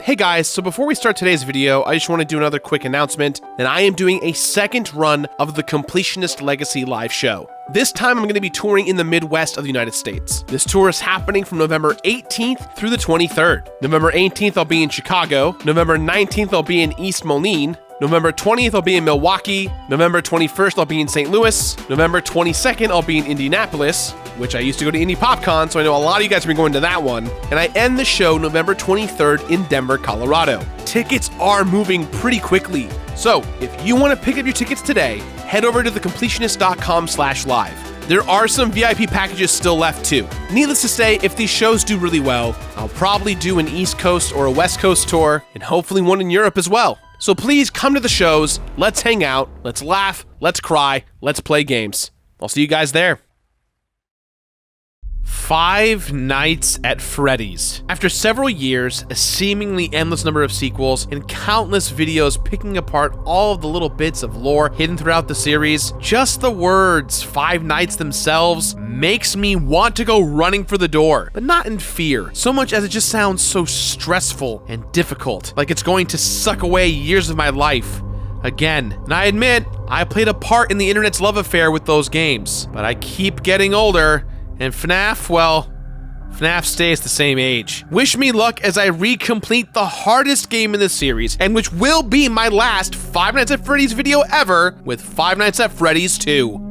Hey guys, so before we start today's video, I just want to do another quick announcement that I am doing a second run of the Completionist Legacy live show. This time I'm going to be touring in the Midwest of the United States. This tour is happening from November 18th through the 23rd. November 18th I'll be in Chicago, November 19th I'll be in East Moline, November 20th I'll be in Milwaukee, November 21st I'll be in St. Louis, November 22nd I'll be in Indianapolis, which I used to go to Indie PopCon, so I know a lot of you guys have been going to that one, and I end the show November 23rd in Denver, Colorado. Tickets are moving pretty quickly, so if you want to pick up your tickets today, head over to thecompletionist.com/live. There are some VIP packages still left too. Needless to say, if these shows do really well, I'll probably do an East Coast or a West Coast tour, and hopefully one in Europe as well. So please come to the shows, let's hang out, let's laugh, let's cry, let's play games. I'll see you guys there. Five Nights at Freddy's. After several years, a seemingly endless number of sequels, and countless videos picking apart all of the little bits of lore hidden throughout the series, just the words Five Nights themselves makes me want to go running for the door, but not in fear, so much as it just sounds so stressful and difficult, like it's going to suck away years of my life. Again, and I admit, I played a part in the internet's love affair with those games, but I keep getting older, and FNAF, well, FNAF stays the same age. Wish me luck as I recomplete the hardest game in the series, and which will be my last Five Nights at Freddy's video ever, with Five Nights at Freddy's 2.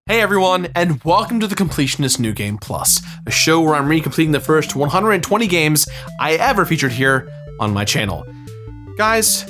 Hey everyone, and welcome to the Completionist New Game Plus, a show where I'm recompleting the first 120 games I ever featured here on my channel. Guys,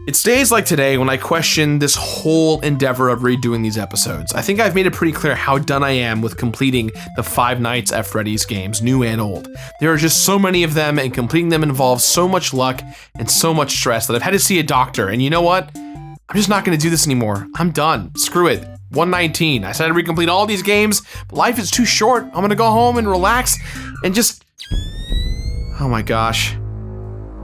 it's days like today when I question this whole endeavor of redoing these episodes. I think I've made it pretty clear how done I am with completing the Five Nights at Freddy's games, new and old. There are just so many of them, and completing them involves so much luck and so much stress that I've had to see a doctor, and you know what? I'm just not gonna do this anymore. I'm done. Screw it. 119. I said I'd recomplete all these games, but life is too short. I'm gonna go home and relax and just... Oh my gosh.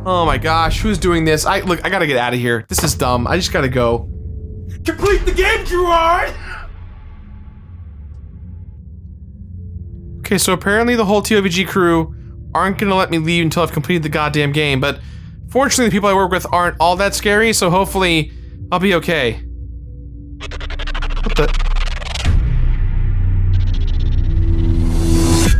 Oh my gosh, who's doing this? Look, I gotta get out of here. This is dumb. I just gotta go. Complete the game, Gerard! Okay, so apparently the whole TOVG crew aren't gonna let me leave until I've completed the goddamn game, but fortunately the people I work with aren't all that scary, so hopefully I'll be okay. What the?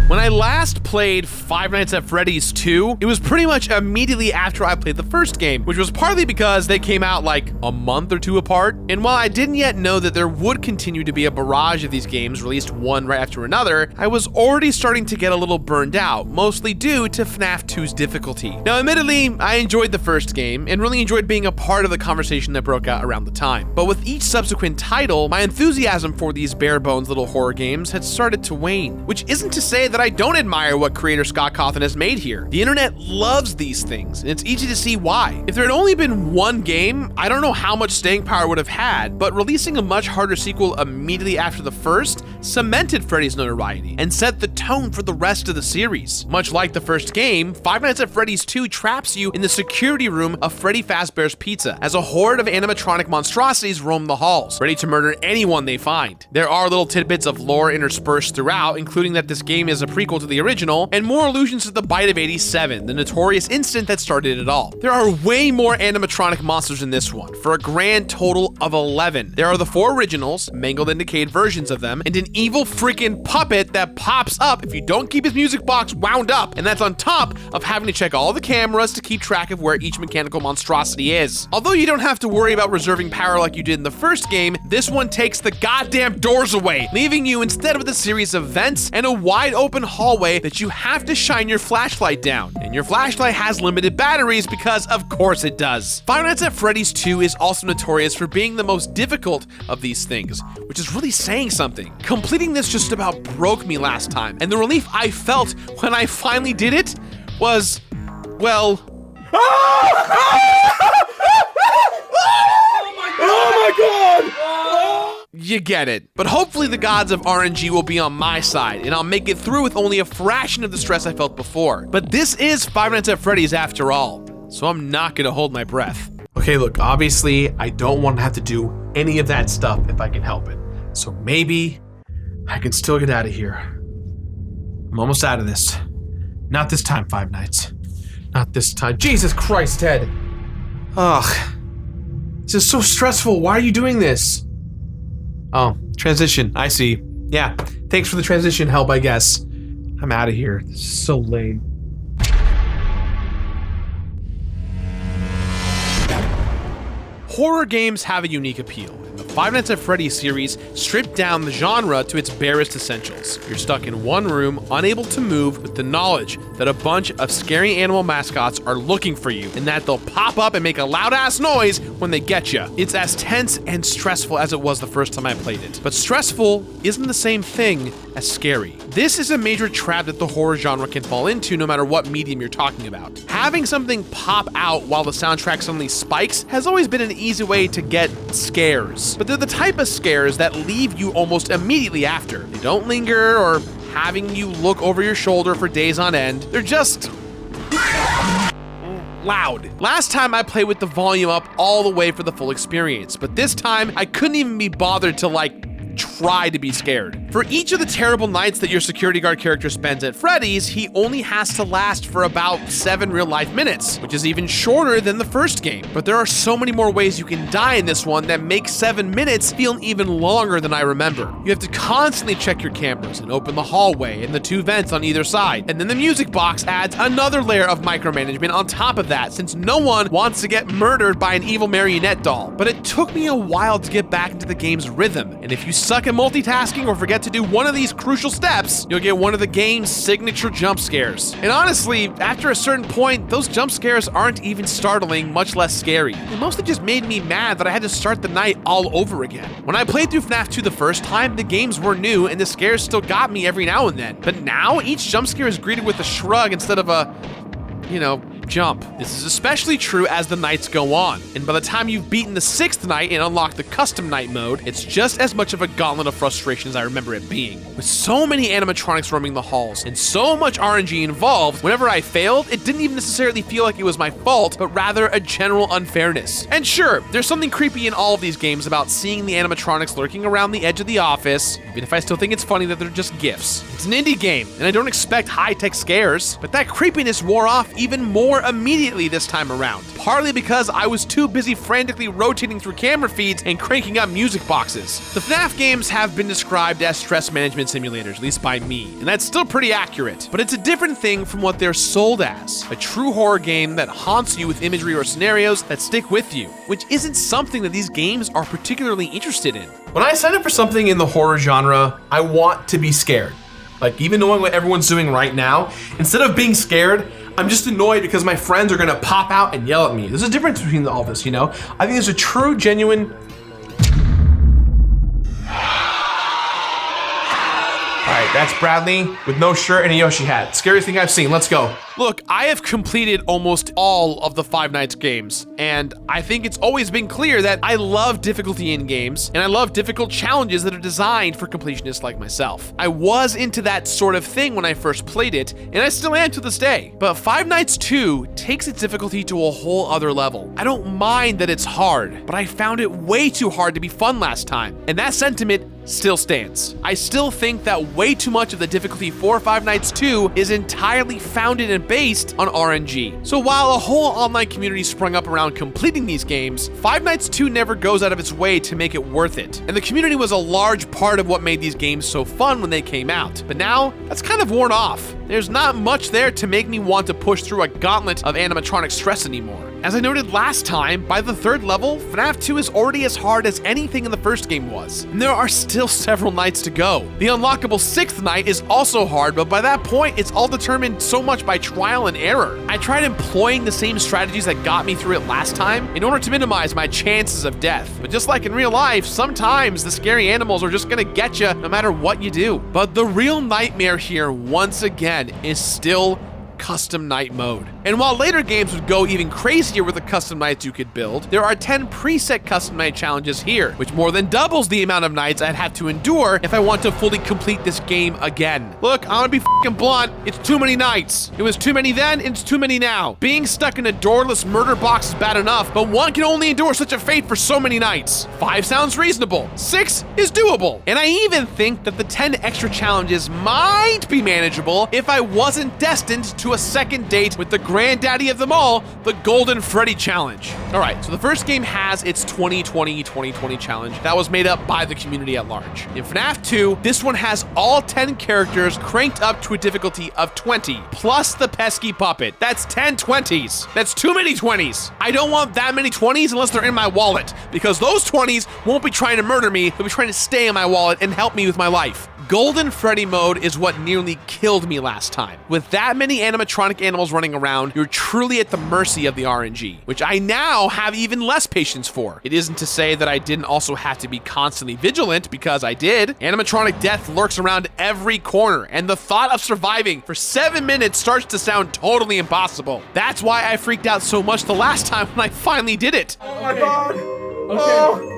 When I last played Five Nights at Freddy's 2, it was pretty much immediately after I played the first game, which was partly because they came out like a month or two apart. And while I didn't yet know that there would continue to be a barrage of these games released one right after another, I was already starting to get a little burned out, mostly due to FNAF 2's difficulty. Now, admittedly, I enjoyed the first game and really enjoyed being a part of the conversation that broke out around the time. But with each subsequent title, my enthusiasm for these bare bones little horror games had started to wane, which isn't to say that I don't admire what creator Scott Cawthon has made here. The internet loves these things, and it's easy to see why. If there had only been one game, I don't know how much staying power it would have had, but releasing a much harder sequel immediately after the first cemented Freddy's notoriety and set the tone for the rest of the series. Much like the first game, Five Nights at Freddy's 2 traps you in the security room of Freddy Fazbear's Pizza as a horde of animatronic monstrosities roam the halls, ready to murder anyone they find. There are little tidbits of lore interspersed throughout, including that this game is a prequel to the original, and more allusions to the Bite of 87, the notorious incident that started it all. There are way more animatronic monsters in this one, for a grand total of 11. There are the 4 originals, mangled and decayed versions of them, and an evil freaking puppet that pops up if you don't keep his music box wound up, and that's on top of having to check all the cameras to keep track of where each mechanical monstrosity is. Although you don't have to worry about reserving power like you did in the first game, this one takes the goddamn doors away, leaving you instead with a series of vents and a wide open hallway that you have to shine your flashlight down. And your flashlight has limited batteries because of course it does. Five Nights at Freddy's 2 is also notorious for being the most difficult of these things, which is really saying something. Completing this just about broke me last time, and the relief I felt when I finally did it was, well... Oh my god! You get it. But hopefully the gods of RNG will be on my side, and I'll make it through with only a fraction of the stress I felt before. But this is Five Nights at Freddy's after all, so I'm not gonna hold my breath. Okay, look, obviously I don't want to have to do any of that stuff if I can help it. So maybe I can still get out of here. I'm almost out of this. Not this time, Five Nights. Not this time. Jesus Christ, Ted. Ugh. This is so stressful. Why are you doing this? Oh, transition. I see. Yeah, thanks for the transition help, I guess. I'm out of here. This is so lame. Horror games have a unique appeal. The Five Nights at Freddy's series stripped down the genre to its barest essentials. You're stuck in one room, unable to move, with the knowledge that a bunch of scary animal mascots are looking for you, and that they'll pop up and make a loud-ass noise when they get you. It's as tense and stressful as it was the first time I played it. But stressful isn't the same thing as scary. This is a major trap that the horror genre can fall into no matter what medium you're talking about. Having something pop out while the soundtrack suddenly spikes has always been an easy way to get scares. But they're the type of scares that leave you almost immediately after. They don't linger or having you look over your shoulder for days on end. They're just loud. Last time I played with the volume up all the way for the full experience, but this time I couldn't even be bothered to try to be scared. For each of the terrible nights that your security guard character spends at Freddy's, he only has to last for about 7 real-life minutes, which is even shorter than the first game. But there are so many more ways you can die in this one that make 7 minutes feel even longer than I remember. You have to constantly check your cameras and open the hallway and the 2 vents on either side. And then the music box adds another layer of micromanagement on top of that, since no one wants to get murdered by an evil marionette doll. But it took me a while to get back into the game's rhythm, and if you suck at multitasking or forget to do one of these crucial steps, you'll get one of the game's signature jump scares. And honestly, after a certain point, those jump scares aren't even startling, much less scary. They mostly just made me mad that I had to start the night all over again. When I played through FNAF 2 the first time, the games were new and the scares still got me every now and then. But now, each jump scare is greeted with a shrug instead of a, jump. This is especially true as the nights go on, and by the time you've beaten the 6th night and unlocked the custom night mode, it's just as much of a gauntlet of frustration as I remember it being. With so many animatronics roaming the halls and so much RNG involved, whenever I failed, it didn't even necessarily feel like it was my fault, but rather a general unfairness. And sure, there's something creepy in all of these games about seeing the animatronics lurking around the edge of the office, even if I still think it's funny that they're just GIFs. It's an indie game, and I don't expect high-tech scares, but that creepiness wore off even more immediately this time around, partly because I was too busy frantically rotating through camera feeds and cranking up music boxes. The FNAF games have been described as stress management simulators, at least by me, and that's still pretty accurate, but it's a different thing from what they're sold as, a true horror game that haunts you with imagery or scenarios that stick with you, which isn't something that these games are particularly interested in. When I sign up for something in the horror genre, I want to be scared. Even knowing what everyone's doing right now, instead of being scared, I'm just annoyed because my friends are gonna pop out and yell at me. There's a difference between all this, I think there's a true, genuine... Alright, that's Bradley with no shirt and a Yoshi hat. Scariest thing I've seen, let's go. Look, I have completed almost all of the Five Nights games, and I think it's always been clear that I love difficulty in games, and I love difficult challenges that are designed for completionists like myself. I was into that sort of thing when I first played it, and I still am to this day. But Five Nights 2 takes its difficulty to a whole other level. I don't mind that it's hard, but I found it way too hard to be fun last time, and that sentiment still stands. I still think that way too much of the difficulty for Five Nights 2 is entirely founded and based on RNG. So while a whole online community sprung up around completing these games, Five Nights 2 never goes out of its way to make it worth it. And the community was a large part of what made these games so fun when they came out. But now, that's kind of worn off. There's not much there to make me want to push through a gauntlet of animatronic stress anymore. As I noted last time, by the 3rd level, FNAF 2 is already as hard as anything in the first game was, and there are still several nights to go. The unlockable 6th night is also hard, but by that point, it's all determined so much by trial and error. I tried employing the same strategies that got me through it last time in order to minimize my chances of death. But just like in real life, sometimes the scary animals are just gonna get you no matter what you do. But the real nightmare here, once again, is still custom night mode. And while later games would go even crazier with the custom nights you could build, there are 10 preset custom night challenges here, which more than doubles the amount of nights I'd have to endure if I want to fully complete this game again. Look, I'm gonna be f***ing blunt, it's too many nights. It was too many then, it's too many now. Being stuck in a doorless murder box is bad enough, but one can only endure such a fate for so many nights. 5 sounds reasonable, 6 is doable. And I even think that the 10 extra challenges might be manageable if I wasn't destined to a second date with the granddaddy of them all, the Golden Freddy Challenge. All right, so the first game has its 2020 challenge that was made up by the community at large. In FNAF 2, this one has all 10 characters cranked up to a difficulty of 20, plus the pesky puppet. That's 10 20s. That's too many 20s. I don't want that many 20s unless they're in my wallet, because those 20s won't be trying to murder me, they'll be trying to stay in my wallet and help me with my life. Golden Freddy mode is what nearly killed me last time. With that many animatronic animals running around, you're truly at the mercy of the RNG, which I now have even less patience for. It isn't to say that I didn't also have to be constantly vigilant, because I did. Animatronic death lurks around every corner, and the thought of surviving for 7 minutes starts to sound totally impossible. That's why I freaked out so much the last time when I finally did it. Oh my god! Okay.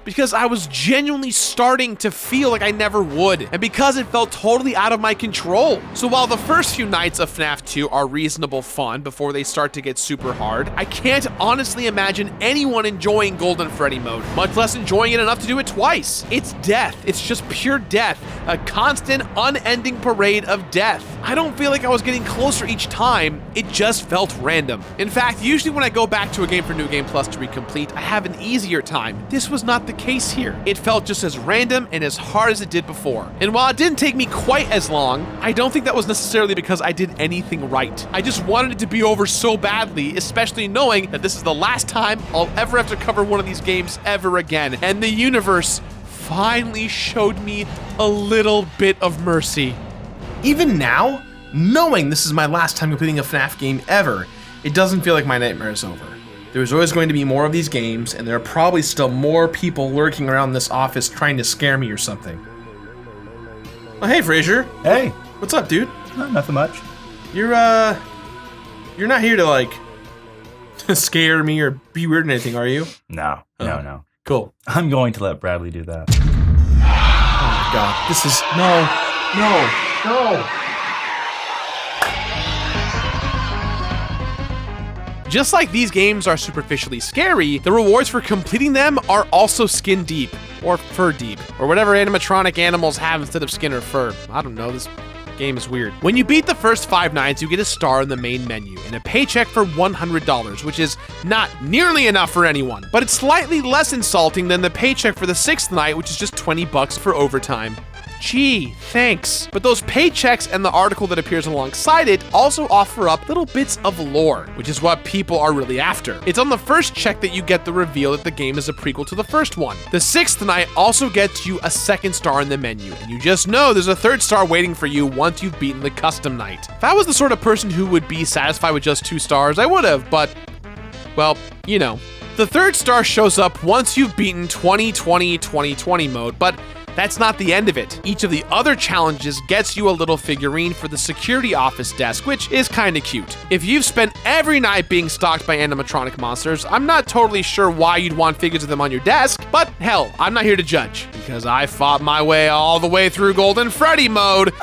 Because I was genuinely starting to feel like I never would, and because it felt totally out of my control. So while the first few nights of FNAF 2 are reasonable fun before they start to get super hard, I can't honestly imagine anyone enjoying Golden Freddy mode, much less enjoying it enough to do it twice. It's death. It's just pure death. A constant, unending parade of death. I don't feel like I was getting closer each time. It just felt random. In fact, usually when I go back to a game for New Game Plus to recomplete, I have an easier time. This was not the case here. It felt just as random and as hard as it did before. And while it didn't take me quite as long, I don't think that was necessarily because I did anything right. I just wanted it to be over so badly, especially knowing that this is the last time I'll ever have to cover one of these games ever again. And the universe finally showed me a little bit of mercy. Even now, knowing this is my last time completing a FNAF game ever, it doesn't feel like my nightmare is over. There's always going to be more of these games, and there are probably still more people lurking around this office trying to scare me or something. Oh, hey, Fraser. Hey. What's up, dude? Nothing much. You're not here to, like, scare me or be weird or anything, are you? No. Cool. I'm going to let Bradley do that. Oh my god, this is, no. Just like these games are superficially scary, the rewards for completing them are also skin deep, or fur deep, or whatever animatronic animals have instead of skin or fur. I don't know, this game is weird. When you beat the first 5 nights, you get a star in the main menu and a paycheck for $100, which is not nearly enough for anyone, but it's slightly less insulting than the paycheck for the 6th night, which is just $20 for overtime. Gee, thanks. But those paychecks and the article that appears alongside it also offer up little bits of lore, which is what people are really after. It's on the first check that you get the reveal that the game is a prequel to the first one. The 6th night also gets you a 2nd star in the menu, and you just know there's a 3rd star waiting for you once you've beaten the custom night. If I was the sort of person who would be satisfied with just 2 stars, I would have, but, well, you know. The 3rd star shows up once you've beaten 2020 mode, but that's not the end of it. Each of the other challenges gets you a little figurine for the security office desk, which is kinda cute. If you've spent every night being stalked by animatronic monsters, I'm not totally sure why you'd want figures of them on your desk, but hell, I'm not here to judge, because I fought my way all the way through Golden Freddy mode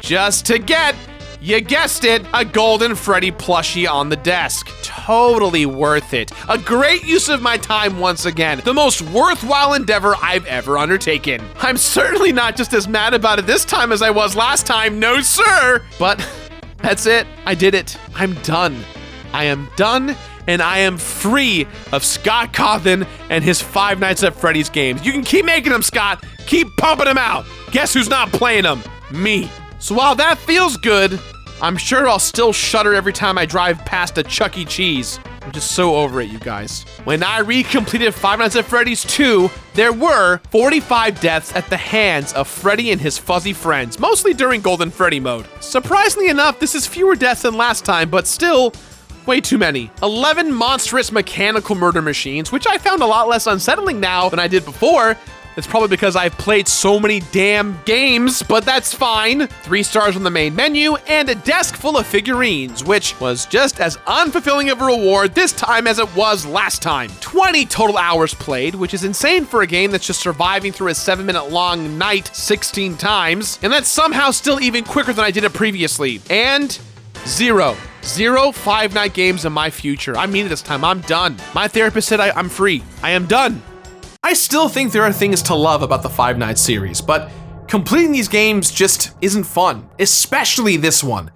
just to get, you guessed it, a Golden Freddy plushie on the desk. Totally worth it. A great use of my time once again. The most worthwhile endeavor I've ever undertaken. I'm certainly not just as mad about it this time as I was last time, no sir! But that's it. I did it. I'm done. I am done, and I am free of Scott Cawthon and his Five Nights at Freddy's games. You can keep making them, Scott. Keep pumping them out. Guess who's not playing them? Me. So while that feels good, I'm sure I'll still shudder every time I drive past a Chuck E. Cheese. I'm just so over it, you guys. When I recompleted Five Nights at Freddy's 2, there were 45 deaths at the hands of Freddy and his fuzzy friends, mostly during Golden Freddy mode. Surprisingly enough, this is fewer deaths than last time, but still way too many. 11 monstrous mechanical murder machines, which I found a lot less unsettling now than I did before. It's probably because I've played so many damn games, but that's fine. 3 stars on the main menu and a desk full of figurines, which was just as unfulfilling of a reward this time as it was last time. 20 total hours played, which is insane for a game that's just surviving through a 7-minute long night 16 times, and that's somehow still even quicker than I did it previously. And zero 5-night games in my future. I mean it this time. I'm done. My therapist said I'm free. I am done. I still think there are things to love about the Five Nights series, but completing these games just isn't fun, especially this one.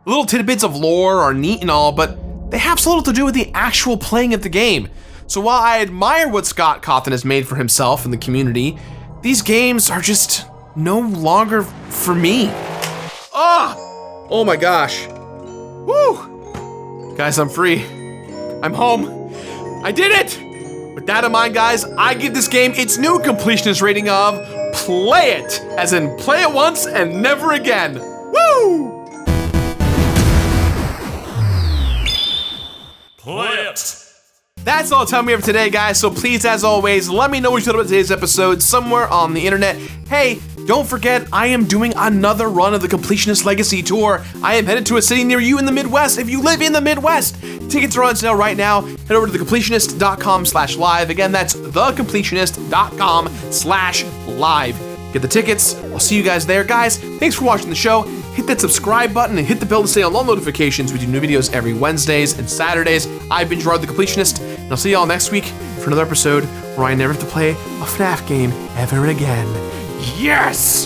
The little tidbits of lore are neat and all, but they have so little to do with the actual playing of the game. So while I admire what Scott Cawthon has made for himself and the community, these games are just no longer for me. Oh my gosh. Woo! Guys, I'm free. I'm home. I did it! With that in mind, guys, I give this game its new completionist rating of play it, as in play it once and never again. Woo! Play it! That's all the time we have today, guys, so please, as always, let me know what you thought about today's episode somewhere on the internet. Hey, don't forget, I am doing another run of the Completionist Legacy Tour. I am headed to a city near you in the Midwest if you live in the Midwest. Tickets are on sale right now. Head over to thecompletionist.com/live. Again, that's thecompletionist.com/live. Get the tickets. I'll see you guys there. Guys, thanks for watching the show. Hit that subscribe button and hit the bell to stay on all notifications. We do new videos every Wednesdays and Saturdays. I've been Gerard the Completionist, and I'll see y'all next week for another episode where I never have to play a FNAF game ever again. Yes!